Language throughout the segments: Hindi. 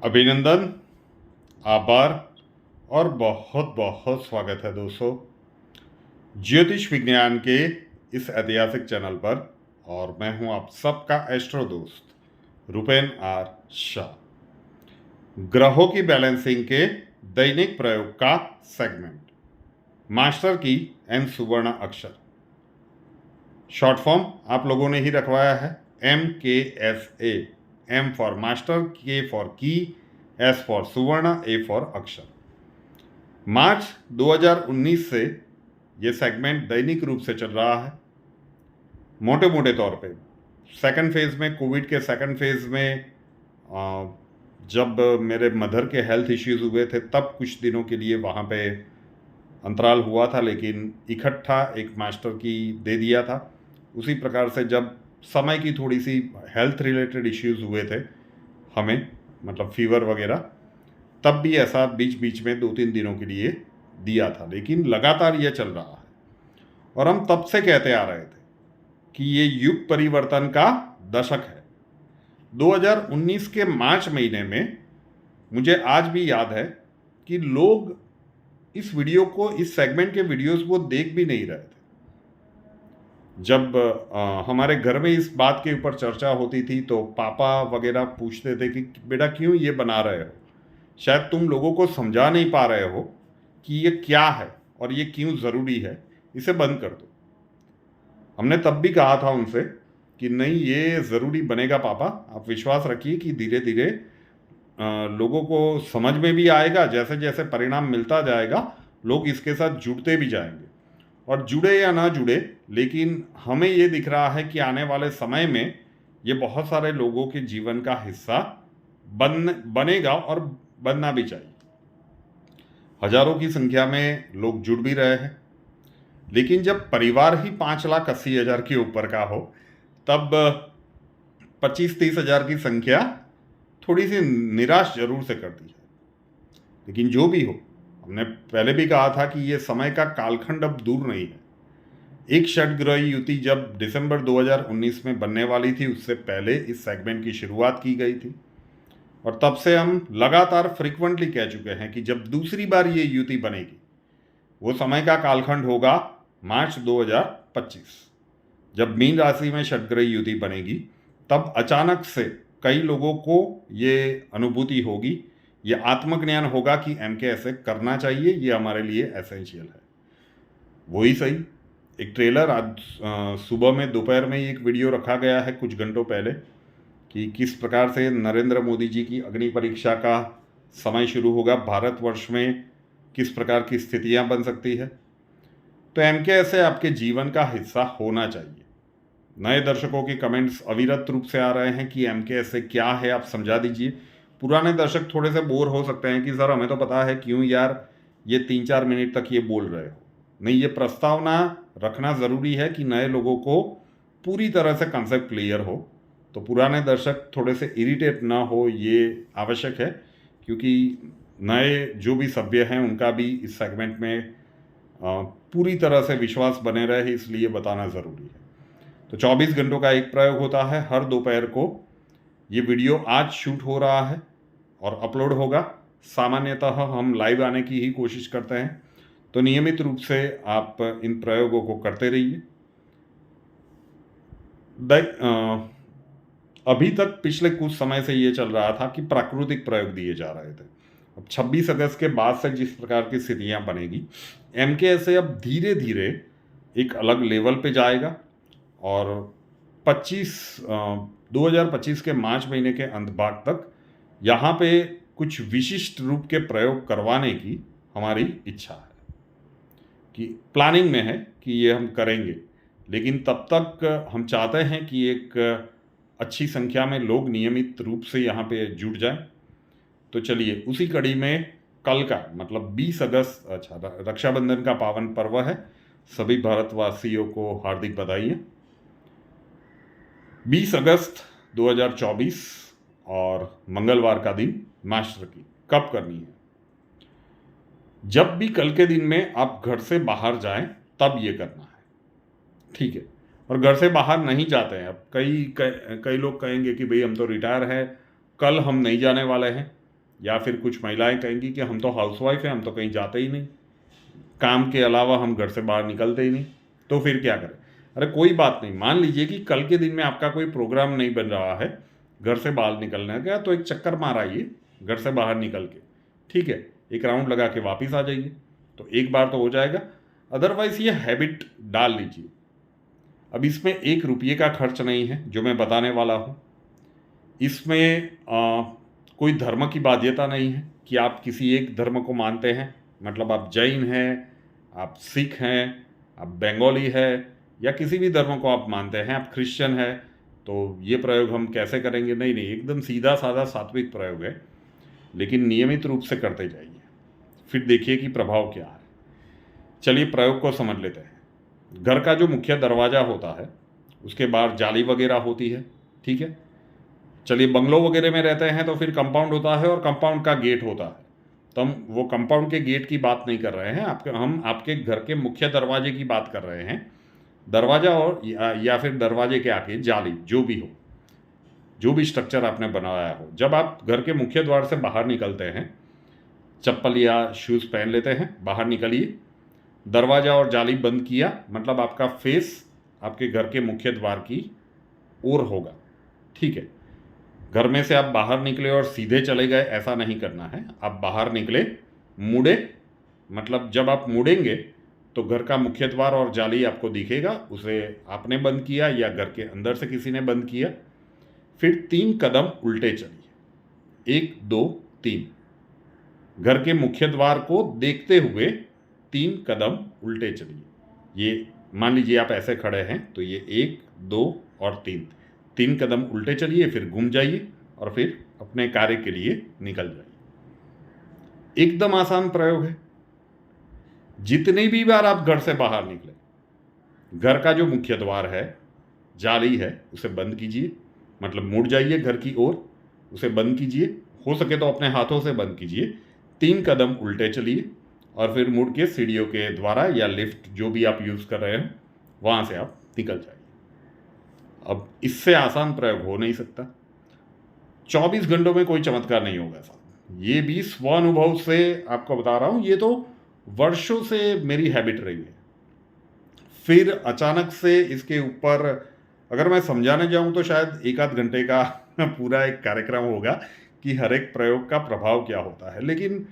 अभिनंदन, आभार और बहुत बहुत स्वागत है दोस्तों ज्योतिष विज्ञान के इस ऐतिहासिक चैनल पर। और मैं हूं आप सबका एस्ट्रो दोस्त रुपेन आर शाह। ग्रहों की बैलेंसिंग के दैनिक प्रयोग का सेगमेंट, मास्टर की एन सुवर्ण अक्षर, शॉर्ट फॉर्म आप लोगों ने ही रखवाया है MKSA। M for master, K for की, S फॉर सुवर्ण, A फॉर अक्षर। मार्च 2019 से ये सेगमेंट दैनिक रूप से चल रहा है। मोटे मोटे तौर पे सेकंड फेज़ में, कोविड के सेकंड फेज़ में जब मेरे मदर के हेल्थ इश्यूज़ हुए थे तब कुछ दिनों के लिए वहाँ पे अंतराल हुआ था, लेकिन इकट्ठा एक मास्टर की दे दिया था। उसी प्रकार से जब समय की थोड़ी सी हेल्थ रिलेटेड इश्यूज़ हुए थे हमें, मतलब फीवर वगैरह, तब भी ऐसा बीच बीच में 2-3 दिनों के लिए दिया था, लेकिन लगातार ये चल रहा है। और हम तब से कहते आ रहे थे कि ये युग परिवर्तन का दशक है। 2019 के मार्च महीने में मुझे आज भी याद है कि लोग इस वीडियो को, इस सेगमेंट के वीडियोस को देख भी नहीं रहे थे। जब हमारे घर में इस बात के ऊपर चर्चा होती थी तो पापा वगैरह पूछते थे कि बेटा क्यों ये बना रहे हो, शायद तुम लोगों को समझा नहीं पा रहे हो कि ये क्या है और ये क्यों ज़रूरी है, इसे बंद कर दो। हमने तब भी कहा था उनसे कि नहीं, ये ज़रूरी बनेगा पापा, आप विश्वास रखिए कि धीरे धीरे लोगों को समझ में भी आएगा। जैसे जैसे परिणाम मिलता जाएगा लोग इसके साथ जुड़ते भी जाएंगे, और जुड़े या ना जुड़े, लेकिन हमें ये दिख रहा है कि आने वाले समय में ये बहुत सारे लोगों के जीवन का हिस्सा बनेगा और बनना भी चाहिए। हजारों की संख्या में लोग जुड़ भी रहे हैं, लेकिन जब परिवार ही 5,80,000 के ऊपर का हो तब 25-30 हजार की संख्या थोड़ी सी निराश जरूर से करती है। लेकिन जो भी हो, हमने पहले भी कहा था कि ये समय का कालखंड अब दूर नहीं है। एक षटग्रह युति जब दिसंबर 2019 में बनने वाली थी, उससे पहले इस सेगमेंट की शुरुआत की गई थी, और तब से हम लगातार फ्रीक्वेंटली कह चुके हैं कि जब दूसरी बार ये युति बनेगी वो समय का कालखंड होगा मार्च 2025। जब मीन राशि में षटग्रह युति बनेगी तब अचानक से कई लोगों को ये अनुभूति होगी, ये आत्मज्ञान होगा कि MK ऐसे करना चाहिए, ये हमारे लिए एसेंशियल है। वही सही, एक ट्रेलर आज सुबह में, दोपहर में एक वीडियो रखा गया है कुछ घंटों पहले कि किस प्रकार से नरेंद्र मोदी जी की अग्नि परीक्षा का समय शुरू होगा, भारतवर्ष में किस प्रकार की स्थितियां बन सकती है। तो MK ऐसे आपके जीवन का हिस्सा होना चाहिए। नए दर्शकों के कमेंट्स अविरत रूप से आ रहे हैं कि MK ऐसे क्या है, आप समझा दीजिए। पुराने दर्शक थोड़े से बोर हो सकते हैं कि सर हमें तो पता है, क्यों यार ये 3-4 मिनट तक ये बोल रहे हो। नहीं, ये प्रस्तावना रखना ज़रूरी है कि नए लोगों को पूरी तरह से कंसेप्ट क्लियर हो, तो पुराने दर्शक थोड़े से इरिटेट ना हो, ये आवश्यक है, क्योंकि नए जो भी सभ्य हैं उनका भी इस सेगमेंट में पूरी तरह से विश्वास बने रहे, इसलिए बताना ज़रूरी है। तो 24 घंटों का एक प्रयोग होता है, हर दोपहर को। ये वीडियो आज शूट हो रहा है और अपलोड होगा। सामान्यतः हम लाइव आने की ही कोशिश करते हैं, तो नियमित रूप से आप इन प्रयोगों को करते रहिए। अभी तक पिछले कुछ समय से ये चल रहा था कि प्राकृतिक प्रयोग दिए जा रहे थे। अब 26 अगस्त के बाद से जिस प्रकार की स्थितियां बनेगी, MK ऐसे अब धीरे धीरे एक अलग लेवल पे जाएगा, और 2025 के मार्च महीने के अंत भाग तक यहाँ पे कुछ विशिष्ट रूप के प्रयोग करवाने की हमारी इच्छा है, कि प्लानिंग में है कि ये हम करेंगे। लेकिन तब तक हम चाहते हैं कि एक अच्छी संख्या में लोग नियमित रूप से यहाँ पे जुड़ जाएं। तो चलिए, उसी कड़ी में कल का, मतलब 20 अगस्त, अच्छा, रक्षाबंधन का पावन पर्व है। सभी भारतवासियों को हार्दिक बधाई। 20 अगस्त 2024 और मंगलवार का दिन मास्टर की कब करनी है? जब भी कल के दिन में आप घर से बाहर जाएं तब ये करना है, ठीक है। और घर से बाहर नहीं जाते हैं, अब कई लोग कहेंगे कि भाई हम तो रिटायर हैं, कल हम नहीं जाने वाले हैं। या फिर कुछ महिलाएं कहेंगी कि हम तो हाउसवाइफ हैं, हम तो कहीं जाते ही नहीं, काम के अलावा हम घर से बाहर निकलते ही नहीं, तो फिर क्या करें? अरे कोई बात नहीं, मान लीजिए कि कल के दिन में आपका कोई प्रोग्राम नहीं बन रहा है घर से बाहर निकलने का, तो एक चक्कर मार आइए घर से बाहर निकल के, ठीक है, एक राउंड लगा के वापस आ जाइए, तो एक बार तो हो जाएगा। अदरवाइज ये हैबिट डाल लीजिए। अब इसमें 1 रुपये का खर्च नहीं है जो मैं बताने वाला हूँ। इसमें कोई धर्म की बाध्यता नहीं है कि आप किसी एक धर्म को मानते हैं, मतलब आप जैन हैं, आप सिख हैं, आप बंगाली है, या किसी भी धर्म को आप मानते हैं, आप क्रिश्चियन है, तो ये प्रयोग हम कैसे करेंगे? नहीं नहीं, एकदम सीधा साधा सात्विक प्रयोग है, लेकिन नियमित रूप से करते जाइए, फिर देखिए कि प्रभाव क्या है। चलिए प्रयोग को समझ लेते हैं। घर का जो मुख्य दरवाज़ा होता है उसके बाहर जाली वगैरह होती है, ठीक है। चलिए बंगलो वगैरह में रहते हैं तो फिर कंपाउंड होता है और कंपाउंड का गेट होता है, तो हम वो कंपाउंड के गेट की बात नहीं कर रहे हैं, हम आपके घर के मुख्य दरवाजे की बात कर रहे हैं। दरवाज़ा और या फिर दरवाजे के आगे जाली, जो भी हो, जो भी स्ट्रक्चर आपने बनाया हो, जब आप घर के मुख्य द्वार से बाहर निकलते हैं, चप्पल या शूज़ पहन लेते हैं, बाहर निकलिए, दरवाज़ा और जाली बंद किया, मतलब आपका फेस आपके घर के मुख्य द्वार की ओर होगा, ठीक है। घर में से आप बाहर निकले और सीधे चले गए, ऐसा नहीं करना है। आप बाहर निकले, मुड़े, मतलब जब आप मुड़ेंगे तो घर का मुख्य द्वार और जाली आपको दिखेगा, उसे आपने बंद किया या घर के अंदर से किसी ने बंद किया। फिर 3 कदम उल्टे चलिए, 1 2 3, घर के मुख्य द्वार को देखते हुए 3 कदम उल्टे चलिए। ये मान लीजिए आप ऐसे खड़े हैं, तो ये 1 2 और 3 कदम उल्टे चलिए, फिर घूम जाइए और फिर अपने कार्य के लिए निकल जाइए। एकदम आसान प्रयोग है। जितनी भी बार आप घर से बाहर निकले, घर का जो मुख्य द्वार है, जाली है, उसे बंद कीजिए, मतलब मुड़ जाइए घर की ओर, उसे बंद कीजिए, हो सके तो अपने हाथों से बंद कीजिए, 3 कदम उल्टे चलिए और फिर मुड़ के सीढ़ियों के द्वारा या लिफ्ट जो भी आप यूज़ कर रहे हैं वहाँ से आप निकल जाइए। अब इससे आसान प्रयोग हो नहीं सकता। 24 घंटों में कोई चमत्कार नहीं होगा साहब, ये भी स्वानुभव से आपको बता रहा हूँ, ये तो वर्षों से मेरी हैबिट रही है। फिर अचानक से इसके ऊपर अगर मैं समझाने जाऊँ तो शायद 1 आध घंटे का पूरा एक कार्यक्रम होगा कि हर एक प्रयोग का प्रभाव क्या होता है, लेकिन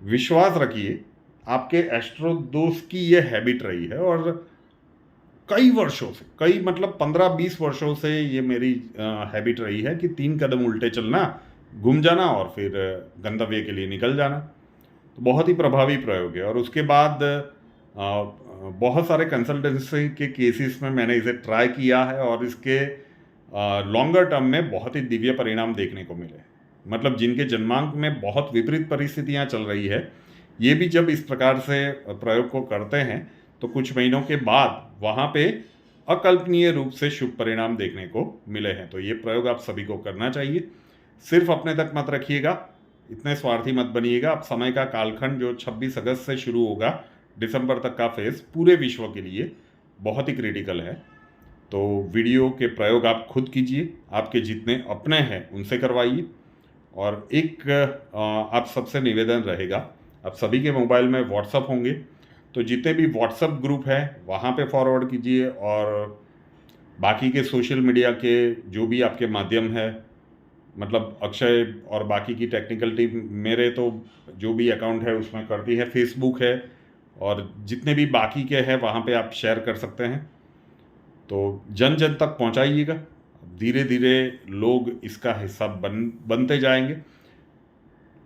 विश्वास रखिए आपके एस्ट्रो दोस्त की ये हैबिट रही है और कई वर्षों से, कई मतलब 15-20 वर्षों से ये मेरी हैबिट रही है कि 3 कदम उल्टे चलना, घूम जाना और फिर गंतव्य के लिए निकल जाना। तो बहुत ही प्रभावी प्रयोग है और उसके बाद बहुत सारे कंसल्टेंसी के केसेस में मैंने इसे ट्राई किया है और इसके लॉन्गर टर्म में बहुत ही दिव्य परिणाम देखने को मिले। मतलब जिनके जन्मांक में बहुत विपरीत परिस्थितियां चल रही है, ये भी जब इस प्रकार से प्रयोग को करते हैं तो कुछ महीनों के बाद वहाँ पे अकल्पनीय रूप से शुभ परिणाम देखने को मिले हैं। तो ये प्रयोग आप सभी को करना चाहिए। सिर्फ अपने तक मत रखिएगा, इतने स्वार्थी मत बनिएगा। अब समय का कालखंड जो 26 अगस्त से शुरू होगा, दिसंबर तक का फेज पूरे विश्व के लिए बहुत ही क्रिटिकल है। तो वीडियो के प्रयोग आप खुद कीजिए, आपके जितने अपने हैं उनसे करवाइए। और एक आप सबसे निवेदन रहेगा, आप सभी के मोबाइल में व्हाट्सअप होंगे, तो जितने भी व्हाट्सअप ग्रुप हैं वहाँ पे फॉरवर्ड कीजिए और बाकी के सोशल मीडिया के जो भी आपके माध्यम है, मतलब अक्षय और बाकी की टेक्निकल टीम मेरे तो जो भी अकाउंट है उसमें करती है, फेसबुक है और जितने भी बाकी के हैं वहाँ पे आप शेयर कर सकते हैं। तो जन जन तक पहुँचाइएगा, धीरे धीरे लोग इसका हिस्सा बनते जाएंगे।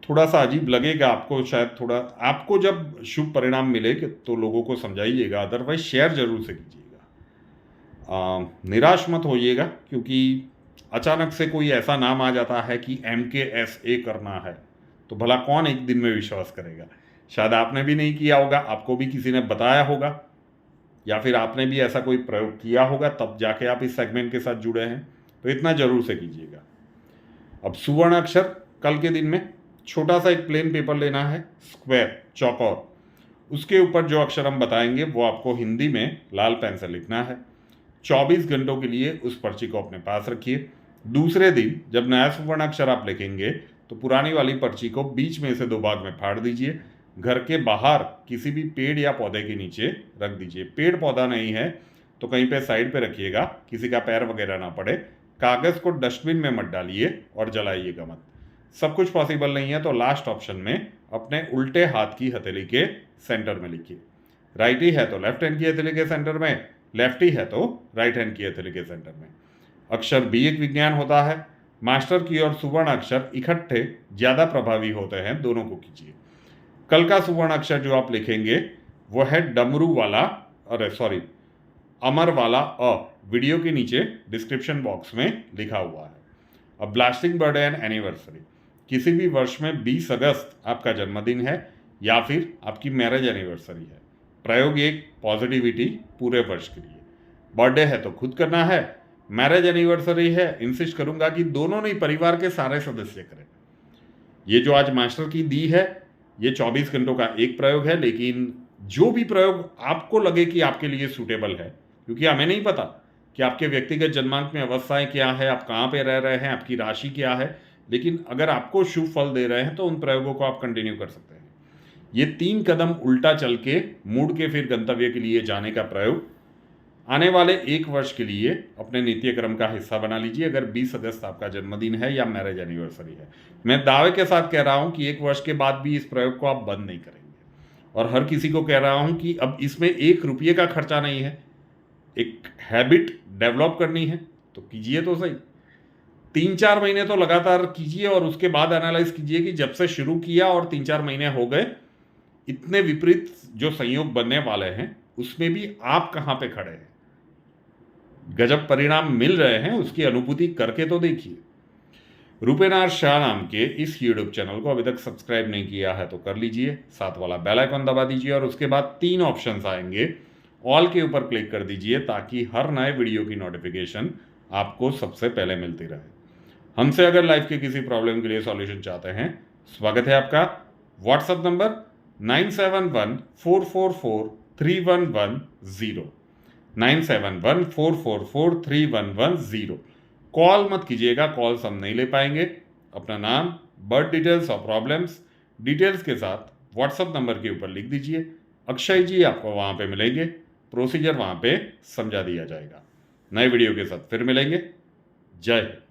थोड़ा सा अजीब लगेगा आपको शायद, थोड़ा आपको जब शुभ परिणाम मिले तो लोगों को समझाइएगा, अदरवाइज शेयर जरूर से कीजिएगा। निराश मत होइएगा, क्योंकि अचानक से कोई ऐसा नाम आ जाता है कि MKSA करना है, तो भला कौन एक दिन में विश्वास करेगा। शायद आपने भी नहीं किया होगा, आपको भी किसी ने बताया होगा, या फिर आपने भी ऐसा कोई प्रयोग किया होगा तब जाके आप इस सेगमेंट के साथ जुड़े हैं। तो इतना जरूर से कीजिएगा। अब सुवर्ण अक्षर कल के दिन में छोटा सा एक प्लेन पेपर लेना है, स्क्वायर चौकोर, उसके ऊपर जो अक्षर हम बताएंगे वो आपको हिंदी में लाल पेन से लिखना है। 24 घंटों के लिए उस पर्ची को अपने पास रखिए। दूसरे दिन जब नया सुवर्ण अक्षर आप लिखेंगे तो पुरानी वाली पर्ची को बीच में से 2 भाग में फाड़ दीजिए। घर के बाहर किसी भी पेड़ या पौधे के नीचे रख दीजिए। पेड़ पौधा नहीं है तो कहीं पे साइड पे रखिएगा, किसी का पैर वगैरह ना पड़े। कागज़ को डस्टबिन में मत डालिए और जलाइएगा मत। सब कुछ पॉसिबल नहीं है तो लास्ट ऑप्शन में अपने उल्टे हाथ की हथेली के सेंटर में लिखिए। राइटी है तो लेफ्ट हैंड की हथेली के सेंटर में, लेफ्टी है तो राइट हैंड की हथेली के सेंटर में। अक्षर भी एक विज्ञान होता है। मास्टर की और सुवर्ण अक्षर इकट्ठे ज़्यादा प्रभावी होते हैं, दोनों को कीजिए। कल का सुवर्ण अक्षर जो आप लिखेंगे वो है डमरू वाला, अमर वाला अ। वीडियो के नीचे डिस्क्रिप्शन बॉक्स में लिखा हुआ है। अब ब्लास्टिंग बर्थडे एंड एनिवर्सरी, किसी भी वर्ष में 20 अगस्त आपका जन्मदिन है या फिर आपकी मैरिज एनिवर्सरी है। प्रयोग 1, पॉजिटिविटी पूरे वर्ष के लिए। बर्थडे है तो खुद करना है, मैरिज एनिवर्सरी है इंसिस्ट करूंगा कि दोनों नहीं, परिवार के सारे सदस्य करें। ये जो आज मास्टर की दी है ये 24 घंटों का एक प्रयोग है, लेकिन जो भी प्रयोग आपको लगे कि आपके लिए सूटेबल है, क्योंकि हमें नहीं पता कि आपके व्यक्तिगत जन्मांक में अवस्थाएं क्या है, आप कहाँ पे रह रहे हैं, आपकी राशि क्या है, लेकिन अगर आपको शुभ फल दे रहे हैं तो उन प्रयोगों को आप कंटिन्यू कर सकते हैं। ये 3 कदम उल्टा चल के मुड़ के फिर गंतव्य के लिए जाने का प्रयोग आने वाले 1 वर्ष के लिए अपने नित्यक्रम का हिस्सा बना लीजिए। अगर 20 अगस्त आपका जन्मदिन है या मैरिज एनिवर्सरी है, मैं दावे के साथ कह रहा हूं कि 1 वर्ष के बाद भी इस प्रयोग को आप बंद नहीं करेंगे। और हर किसी को कह रहा हूं कि अब इसमें 1 रुपये का खर्चा नहीं है, एक हैबिट डेवलप करनी है तो कीजिए तो सही। 3-4 महीने तो लगातार कीजिए और उसके बाद एनालाइज कीजिए कि जब से शुरू किया और 3-4 महीने हो गए, इतने विपरीत जो संयोग बनने वाले हैं उसमें भी आप कहां पे खड़े हैं। गजब परिणाम मिल रहे हैं, उसकी अनुभूति करके तो देखिए। रूपेनार शाह नाम के इस यूट्यूब चैनल को अभी तक सब्सक्राइब नहीं किया है तो कर लीजिए, साथ वाला बेल आइकन दबा दीजिए और उसके बाद 3 ऑप्शंस आएंगे, ऑल के ऊपर क्लिक कर दीजिए ताकि हर नए वीडियो की नोटिफिकेशन आपको सबसे पहले मिलती रहे। हमसे अगर लाइफ के किसी प्रॉब्लम के लिए सॉल्यूशन चाहते हैं, स्वागत है आपका। WhatsApp number 9714443110, 9714443110। कॉल मत कीजिएगा, कॉल्स हम नहीं ले पाएंगे। अपना नाम, बर्थ डिटेल्स और प्रॉब्लम्स डिटेल्स के साथ व्हाट्सएप नंबर के ऊपर लिख दीजिए। अक्षय जी आपको वहाँ पे मिलेंगे, प्रोसीजर वहाँ पे समझा दिया जाएगा। नए वीडियो के साथ फिर मिलेंगे। जय हिंद।